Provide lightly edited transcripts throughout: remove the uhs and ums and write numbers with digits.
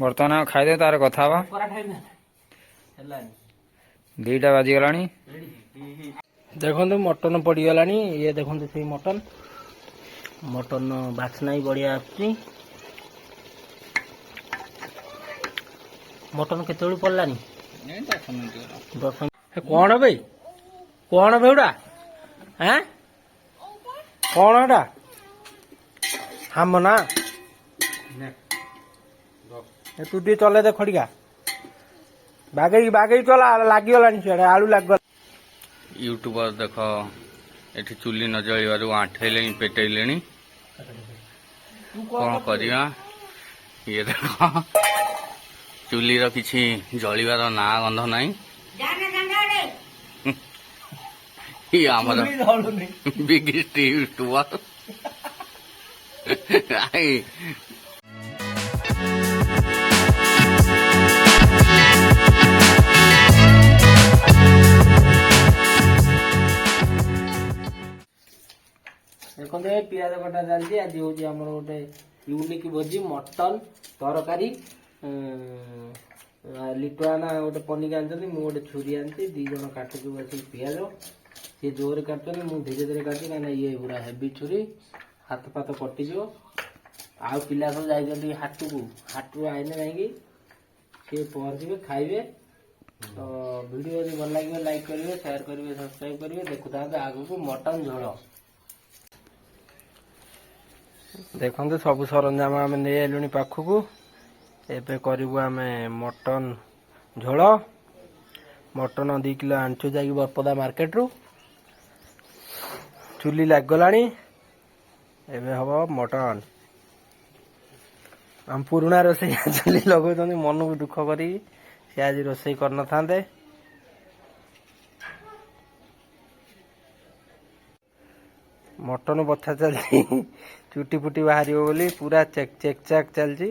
बर्तमान खाईदे तार कथा दीटा बाजीगला देखो मटन पड़गला ये देखो से मटन मटन बास्ना ही बढ़िया आसुची मटन केत पड़लानी 10 कौन भाई कौन बेउड़ा हैं कौन एटा हम ना तू टे चले दे खड़िका बागई बागई चला लगिगला सीआड़े आलू लग यूट्यूबर देख ये चुली न जलिबार आंठेले पेटेले कौन करिया ये देख चुलीर किसी जलिबार ना गंध नहीं ये आमर बिगेस्ट यूट्यूबर देखो पियाज कटा चलती आज हूँ गोटे यूनिक भोजी मटन तरकारी लिटुआना गोटे पनिक आनी गोटे छुरी आनी दी जन काटुचु बस पियाज सी जोर काटुच्च मुझे धीरे धीरे काटुची क्या ये पूरा हेवी छुरी हाथ फाथ कटिज आउ पिला सब जाइए हाटू हाटू आईने जाकि सी पहुँचे खाइबे तो वीडियो यदि भल लगे लाइक करेंगे शेयर करेंगे सब्सक्राइब करेंगे देखु था आगू को मटन झोल देखते सब सरंजाम आम नहीं आलु पाखक एबे करूँ आम मटन झोल मटन 2 किलो आणचु जा बरपदा मार्केट रू चुली लगगला एबे हम मटन आम पुराणा रोसई चुली लगौं मन को दुख करी सी आज रोसई कर न था मटन बछा चलती चुटी फुटी बाहर बोली पूरा चेक चेक चेक चलती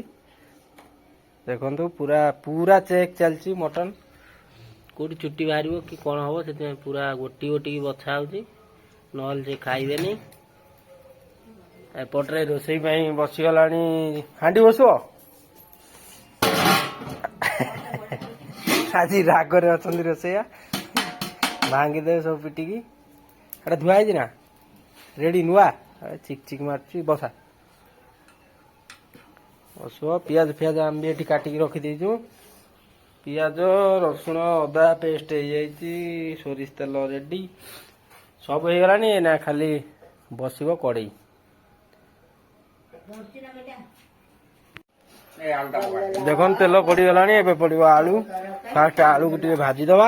देखो पूरा पूरा चेक चलती मटन कौटी चुटी बाहर कि कौन हम से पूरा गोटी गोटी बछा हो से खाइबे एपटे रोसई बसीगला हाँडी बस आज रागरे अच्छा रोसैया भांगीदे सब पिटिकी एटा धुआई ना रेडी नुआ चिक चिक मार्ची बसा बस पियाज फियाज आम भी काटिक रखीदेचु पियाज रसुण अदा पेस्ट हो सोरिष तेल रेडी सब हो गला ना खाली बसब कड़ई देख तेल पड़गला एबे पड़ो आलू फास्ट आलू को भाजीदवा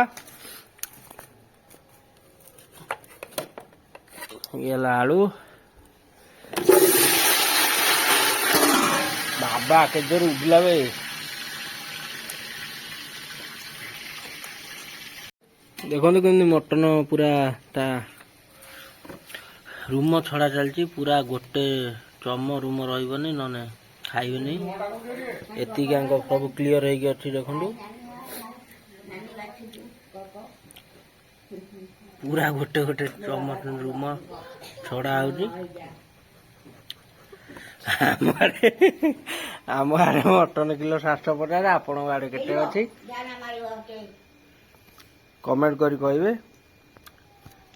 ये आलू बाबा के जोर उठला बे देखो कमी मटन पूरा ता रूम छड़ा चलती पूरा गोटे चम रूम रही ना खाइबे एति सब क्लीयर हो देखु पूरा गोटे गोटे चम रूम छड़ा हो आम आड़े मटन किलो 750 आपण आड़े केटे अच्छी कमेंट करी कहिबे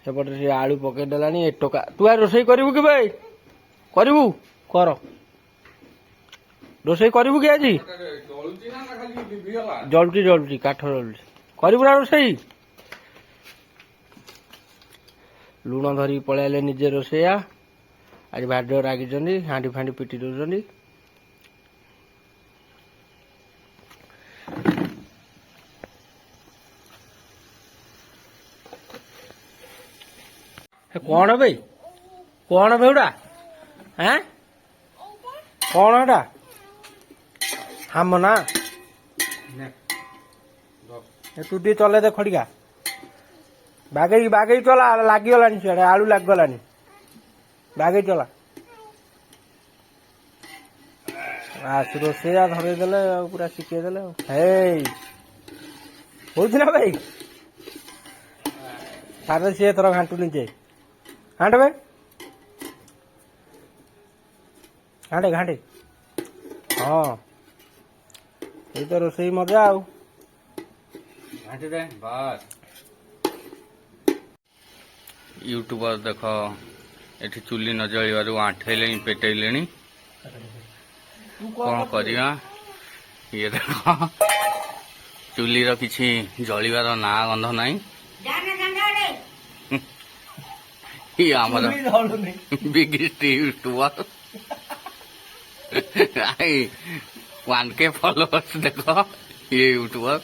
सेपटे से आलू पकई देलानी 1 टका तू आ रोसई करिवु कि भाई करिवु कर रोसई करिवु कि आज जल्दी जल्दी काठ जल्दी करिवु ना रोसई लुण धरी पलैले निजे रोसैया आज भाड्य रागी हाँडी फांडी पिटी दौरान कौन भाई कौन बेउड़ा हैं कौन एटा हम ना तू टे चले दे खड़िका बागई बागई चला लगिगला सीआड़े आलू लगगला बागई चला रोसैया धरईदे पूरा शिखेदे ना भाई सारे सी थर घाटू नीचे घाटे भाई घाटे घाटे ହଁ ଏଇ ତ ରୋଷେଇ ମଜା ଆଉ। ଘାଣ୍ଟି ଦେ ବାସ୍। ୟୁଟ୍ୟୁବର ଦେଖ ଏଠି ଚୁଲି ନ ଜଳିବାରୁ ଆଣ୍ଠେଇଲେଣି ପେଟେଇଲେଣି। କଣ କରିବା? ଇଏ ଦେଖ ଚୁଲିର କିଛି ଜଳିବାର ନାଁ ଗନ୍ଧ ନାହିଁ। ଇଏ ଆମର ବିଗେଷ୍ଟ ୟୁଟ୍ୟୁବର। 1K ଫଲୋଅର୍ସ ଦେଖ ଇଏ ୟୁଟ୍ୟୁବର।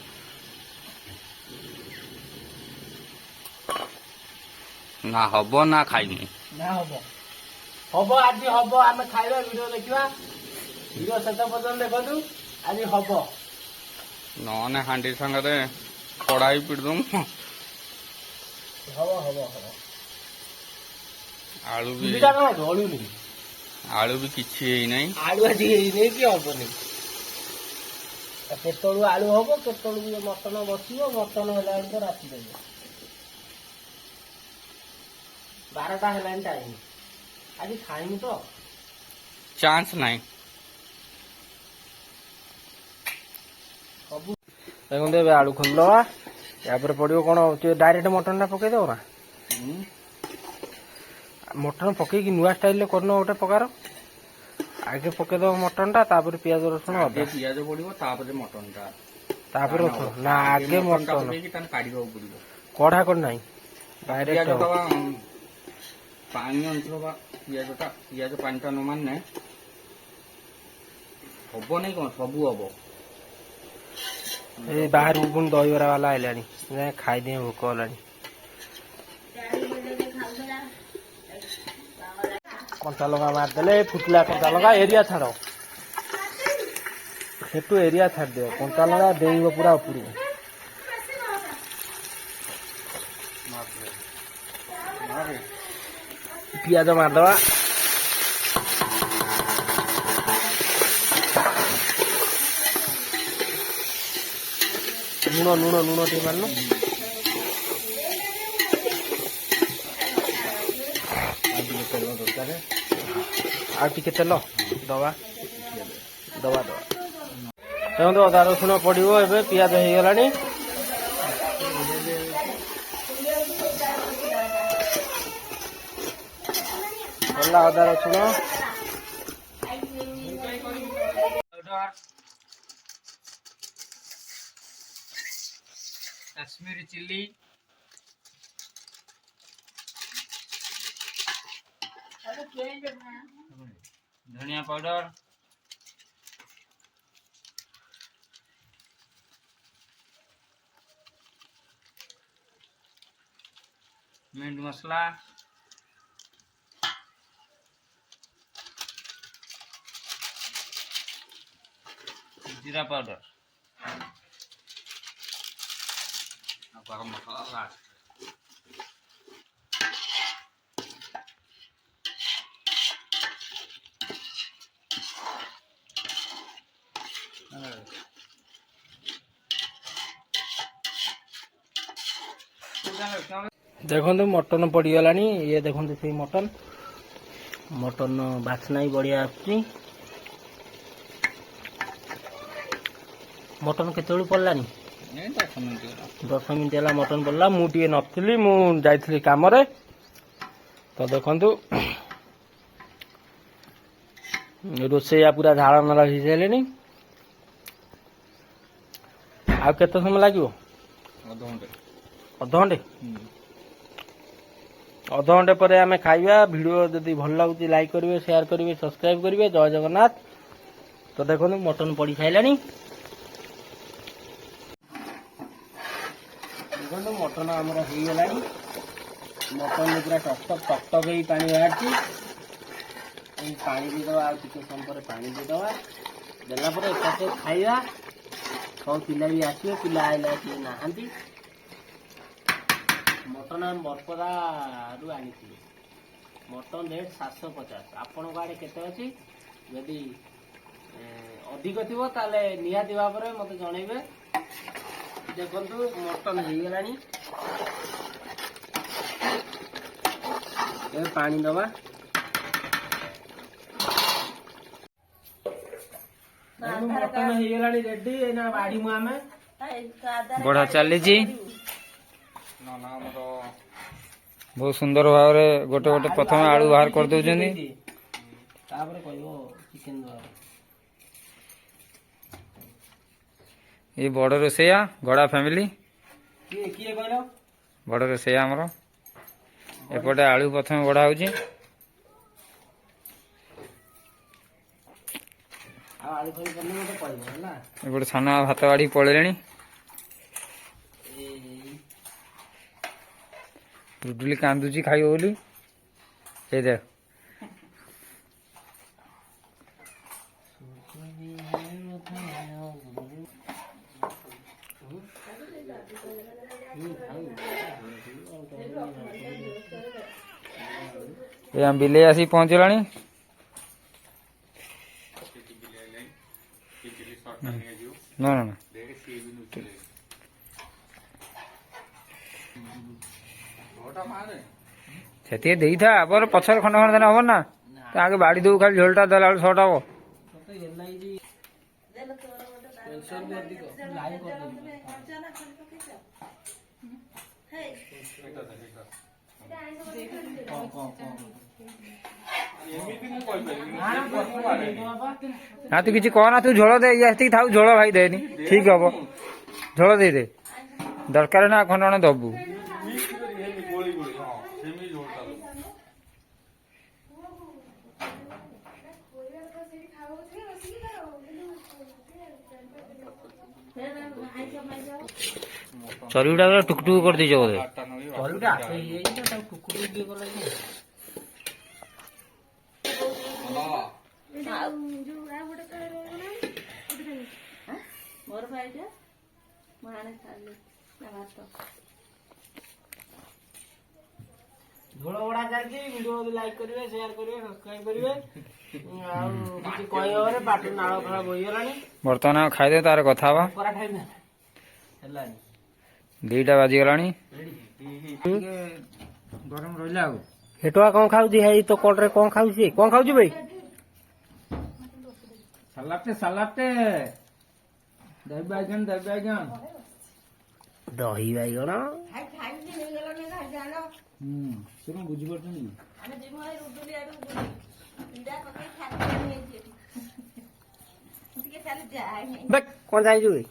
ନା ହବ ନା ଖାଇନି। ନା ହବ ହବ ଆଜି ହବ। ଆମେ ଖାଇବା ଭିଡିଓ ଦେଖିବା। ଭିଡିଓ ଶେଷ ପର୍ଯ୍ୟନ୍ତ ଦେଖନ୍ତୁ। ଆଜି ହବ। ନହେଲେ ହାଣ୍ଡି ସାଙ୍ଗରେ କଡ଼ାଇ ପିଟି ଦଉଁ। ହବ ହବ ହବ। ଆଳୁ ବି ଚୁଲିଟା କଣ ଜଳୁନି? ଆଳୁ ବି କିଛି ହେଇନାହିଁ। ଆଳୁ ଆଜି ହେଇନି କି ହବନି। କେତେବେଳୁ ଆଳୁ ହବ, କେତେବେଳକୁ ମଟନ ବସିବ। ମଟନ ହେଲା ବେଳକୁ ରାତି ଦେବ। 12ଟା ହେଲାଣି ଟାଇମ। ଆଜି ଖାଇନି ତ ଚାନ୍ସ ନାହିଁ। ସବୁ ଦେଖନ୍ତୁ ଏବେ ଆଳୁ ଖୋଲିଦବା। ତାପରେ ପଡିବ କଣ ଡାଇରେକ୍ଟ ମଟନ ଟା ପକେଇଦବ ନା? ମଟନ ପକେଇକି ନୂଆ ଷ୍ଟାଇଲରେ କରୁନ ଗୋଟେ ପ୍ରକାର। ଆଗେ ପକେଇଦବ ମଟନ ଟା, ତାପରେ ପିଆଜ ରସୁଣ ଅଦା। ପିଆଜ ପଡିବ ତାପରେ ମଟନ ଟା। ତାପରେ ରସୁଣ ନା ଆଗେ ମଟନ ପକେଇକି ତାକୁ କାଢିବାକୁ ପଡିବ। କଢା କରି ନାହିଁ ଡାଇରେକ୍ଟ। ପାଣି ଅଂଶ ବା ପିଆଜ ପାଣିଟା ନ ମାନେ ହବ ନାଇଁ କଣ ସବୁ ହବ। ଏଇ ବାହାରକୁ ପୁଣି ଦହିବରା ବାଲା ଆଇଲାଣି। ଖାଇଦିଏ ଭୋକ ହେଲାଣି। କଞ୍ଚା ଲଙ୍କା ମାରିଦେଲେ ଫୁଟିଲା କଞ୍ଚା ଲଙ୍କା। ଏରିଆ ଛାଡ ସେଠୁ ଏରିଆ ଛାଡିଦିଅ। କଞ୍ଚା ଲଙ୍କା ଡେଇଁବ ପୁରା ଉପରକୁ। ପିଆଜ ମାରିଦବା। ଲୁଣ ଟିକେ ମାରିଲୁ। ଆଉ ଟିକେ ତେଲ ଦବା। ଦେଖନ୍ତୁ ଅଦା ରସୁଣ ପଡିବ ଏବେ। ପିଆଜ ହେଇଗଲାଣି। ଭଲ ଅଦା ରସୁଣ। କାଶ୍ମୀରୀ ଚିଲି, ଧନିଆ ପାଉଡର, ମିଟ୍ ମସଲା, ଜିରା ପାଉଡର, ଗରମ ମସଲା ଲାଷ୍ଟ। ଦେଖନ୍ତୁ ମଟନ ପଡିଗଲାଣି। ଇଏ ଦେଖନ୍ତୁ ସେଇ ମଟନ ବାସ୍ନା ବି ବଢିଆ ଆସୁଛି। ମଟନ କେତେବେଳୁ ପଡିଲାଣି? 10 ମିନିଟ୍ ହେଲା ମଟନ ପଡିଲା। ମୁଁ ଟିକେ ନଥିଲି, ମୁଁ ଯାଇଥିଲି କାମରେ। ତ ଦେଖନ୍ତୁ ରୋଷେଇଆ ପୁରା ଝାଳ ନାଳ ହେଇସାରିଲେଣି। ଆଉ କେତେ ସମୟ ଲାଗିବ? ଅଧଘଣ୍ଟେ ପରେ ଆମେ ଖାଇବା। ଭିଡିଓ ଯଦି ଭଲ ଲାଗୁଛି ଲାଇକ୍ କରିବେ, ସେୟାର କରିବେ, ସବସ୍କ୍ରାଇବ କରିବେ। ଜୟ ଜଗନ୍ନାଥ। ତ ଦେଖନ୍ତୁ ମଟନ ପଡି ସାରିଲାଣି। ଦେଖନ୍ତୁ ମଟନ ଆମର ହେଇଗଲାଣି। ମଟନ ପୁରା ଟକ୍ ହେଇ ପାଣି ବାହାରିଛି। ଏଇ ପାଣି ଦେଇଦବା। ଆଉ ଟିକେ ସମୟ ପରେ ପାଣି ଦେଇଦବା। ଦେଲା ପରେ ଏକାଥରେ ଖାଇବା। ସବୁ ପିଲା ବି ଆସିବେ। ପିଲା ଆଇଲା କେହି ନାହାନ୍ତି। ମଟନ ଆମେ ବରପଦାରୁ ଆଣିଥିଲୁ। Mutton rate 750। ଆପଣଙ୍କ ଆଡେ କେତେ ଅଛି? ଯଦି ଅଧିକ ଥିବ ତାହେଲେ ନିହାତି ଭାବରେ ମତେ ଜଣେଇବେ। ଦେଖନ୍ତୁ ମଟନ ହେଇଗଲାଣି। ଏବେ ପାଣି ଦବା। ମଟନ ହେଇଗଲାଣି ରେଡି, ଏଇନା ବାଢିମୁ ଆମେ। ବଢା ଚାଲିଛି ବହୁତ ସୁନ୍ଦର ଭାବରେ ଗୋଟେ ଗୋଟେ ପ୍ରଥମେ ଆଳୁ ବାହାର କରିଦଉଛନ୍ତି। ତାପରେ କହିବ ଚିକେନ ଦବା। ଏଇ ବଡ ରୋଷେଇଆ ଗଡା ଫ୍ୟାମିଲି, କିଏ କିଏ କହିଲ? ବଡ ରୋଷେଇଆ ଆମର। ଏପଟେ ଆଳୁ ପ୍ରଥମେ ବଢା ହଉଛି। ଆଉ ଆଳୁ ଫାଳୁ କଲେ ମତେ କହିବ ହେଲା। ଏପଟେ ସାନ ଭାତ ବାଢିକି ପଳେଇଲେଣି। ରୁଡୁଲି କାନ୍ଦୁଛି ଖାଇବ ବୋଲି। ସେଇ ଦେଖ ଏ ଆମ ବିଲେଇ ଆସିକି ପହଞ୍ଚିଲାଣି। ନା ନା ନା ସେତିକି ଦେଇଥା, ଆବରେ ପଛରେ ଖଣ୍ଡେ ଖଣ୍ଡେ ଦେନେ ହବ ନା। ଆଗେ ବାଡି ଦବୁ, ଖାଲି ଝୋଲଟା ଦେଲା ବେଳକୁ ସର୍ଟ ହବ। ନା ତୁ କିଛି କହନା, ତୁ ଝୋଳ ଦେ, ଏତିକି ଥାଉ, ଝୋଳ ଭାଇ ଦେନି, ଠିକ ହବ। ଝୋଳ ଦେଇଦେ, ଦରକାର ନା ଖଣ୍ଡେ ଖଣ୍ଡେ ଦବୁ। ଚର୍ବିଟା ପୁରା ଟୁକ ଟୁକ କରିଦେଇଛ ବୋଧେ। ଚର୍ବିଟା ଆପେ ହେଇଯାଇଛି, ତାକୁ ଟୁକୁରୁ କିଏ କଲା କି? ଝୋଳ ବଢା ଚାଲିଛି। ଭିଡିଓ ଲାଇକ୍ କରିବେ, ସେୟାର କରିବେ, ସବସ୍କ୍ରାଇବ କରିବେ। ଆଉ କିଛି କହିହବରେ ପାଟିରୁ ନାଳ ଫାଳ ବୋହିଗଲାଣି। ବର୍ତ୍ତମାନ ଖାଇଦେ, ତାର କଥା ହବା। କରା ଖାଇବି ହେଲାନି। 2ଟା ବାଜିଗଲାଣି। ଗରମ ରହିଲା ଆଉ। ହେଟୁଆ କଣ ଖାଉଛି? ହେଇ ତ କଡରେ କଣ ଖାଉଛି? କଣ ଖାଉଛି ଭାଇ? ସାଲାଟେ ସାଲାଟେ, ଦହି ବାଇଗଣ ଦହି ବାଇଗଣ। ଦହି ବାଇଗଣ ସେ କଣ ବୁଝିପାରୁଛନ୍ତି? କଣ ଯାଇଛୁ ଭାଇ?